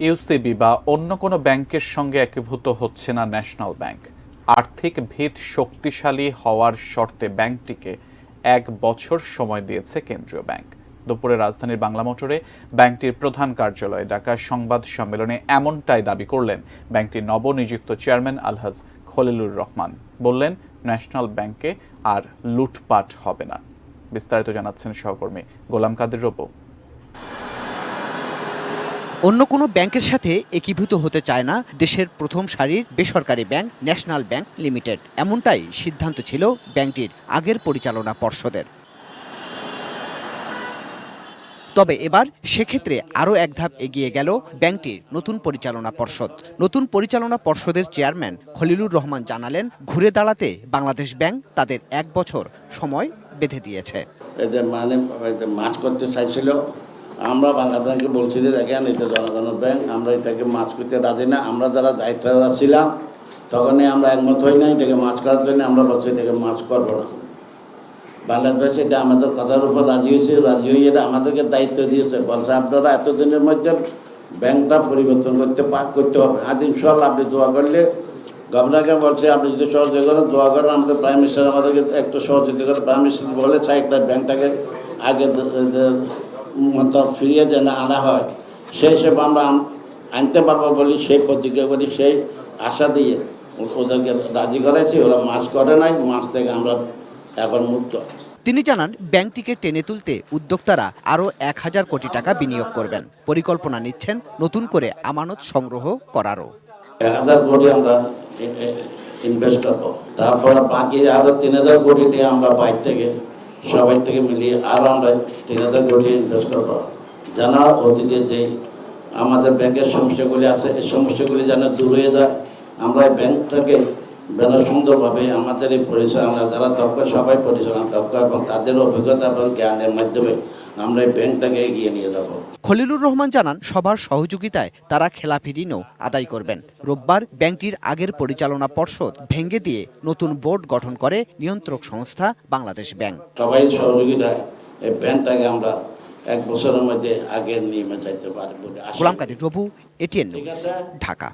UCB বা অন্য কোনো ব্যাংকের সঙ্গে একীভূত হচ্ছে না ন্যাশনাল ব্যাংক। আর্থিক ভিত শক্তিশালী হওয়ার শর্তে ব্যাংকটিকে ১ বছর সময় দিয়েছে কেন্দ্রীয় ব্যাংক। দুপুরে রাজধানীর বাংলা মোটরে ব্যাংকটির প্রধান কার্যালয়ে ডাকা সংবাদ সম্মেলনে এমনটাই দাবি করলেন ব্যাংকটির নবনিযুক্ত চেয়ারম্যান আলহাজ খলিলুর রহমান। বললেন, ন্যাশনাল ব্যাংকে আর লুটপাট হবে না। বিস্তারিত জানাচ্ছেন সহকর্মী গোলাম কাদের রবু। অন্য কোনো ব্যাংকের সাথে একীভূত হতে চায় না দেশের প্রথম সারির বেসরকারি ব্যাংক ন্যাশনাল ব্যাংক লিমিটেড। এমনটাই সিদ্ধান্ত ছিল ব্যাংকটির আগের পরিচালনা পর্ষদের। তবে এবার সেক্ষেত্রে আরও এক ধাপ এগিয়ে গেল ব্যাংকটির নতুন পরিচালনা পর্ষদ। নতুন পরিচালনা পর্ষদের চেয়ারম্যান খলিলুর রহমান জানালেন, ঘুরে দাঁড়াতে বাংলাদেশ ব্যাংক তাদের ১ বছর সময় বেঁধে দিয়েছে। এদের মাছ করতে চাইছিল, আমরা বাংলা ব্যাংকে বলছি যে দেখেন এটা জনগণের ব্যাংক, আমরা এটাকে মাছ করতে রাজি না। আমরা যারা দায়িত্বরা ছিলাম তখনই আমরা একমত হই নাই এটাকে মাছ করার জন্য। আমরা বলছি এটাকে মাছ করবো না। বাংলাদেশ এটা আমাদের কথার উপর রাজি হয়ে এটা আমাদেরকে দায়িত্ব দিয়েছে, বলছে আপনারা এতদিনের মধ্যে ব্যাংকটা পরিবর্তন করতে হবে। আজ ইনশাল্লাহ আপনি দোয়া করলে, গভর্নরকে বলছে আপনি যদি সহযোগিতা করেন, দোয়া করেন, আমাদের প্রাইম মিনিস্টার আমাদেরকে একটু সহযোগিতা করে। প্রাইম মিনিস্টার বলে চাই একটা ব্যাংকটাকে আগে মতো ফিরিয়ে যেন আনা হয়, সেই হিসেবে আমরা আনতে পারবো বলি, সেই প্রতিজ্ঞা করি, সেই আশা দিয়ে ওদেরকে রাজি করাইছি। ওরা মাছ করে নাই, মাছ থেকে আমরা এখন মুক্ত। তিনি জানান, ব্যাংকটিকে টেনে তুলতে উদ্যোক্তারা আরও ১,০০০ কোটি টাকা বিনিয়োগ করবেন। পরিকল্পনা নিচ্ছেন নতুন করে আমানত সংগ্রহ করারও। ১,০০০ কোটি আমরা ইনভেস্ট করবো, তারপর বাকি আরও ৩,০০০ কোটি নিয়ে আমরা বাইরে থেকে সবাই থেকে মিলিয়ে আরও আমরা ৩,০০০ কোটি ইনভেস্ট করবো। যেন অতীতে যে আমাদের ব্যাংকের সমস্যাগুলি আছে, এই সমস্যাগুলি যেন দূর হয়ে যায়। আমরা এই ব্যাংকটাকে যেন সুন্দরভাবে আমাদের এই পরিচালনা যারা দক্ষ, সবাই পরিচালনা দক্ষ এবং তাদের অভিজ্ঞতা এবং জ্ঞানের মাধ্যমে আমরা এই ব্যাংকটাকে এগিয়ে নিয়ে যাব। খলিলুর রহমান জানান, সবার সহযোগিতায় তারা খেলাপি ঋণও আদায় করবেন। রোববার ব্যাংকটির আগের পরিচালনা পর্ষদ ভেঙে দিয়ে নতুন বোর্ড গঠন করে নিয়ন্ত্রক সংস্থা বাংলাদেশ ব্যাংক। সবাই সহযোগিতায় এই ব্যাংকটাকে আমরা ১ বছরের মধ্যে আগে নিয়ে যাইতে পারবো। গোলাম কাদের রবু, এটিএন নিউজ, ঢাকা।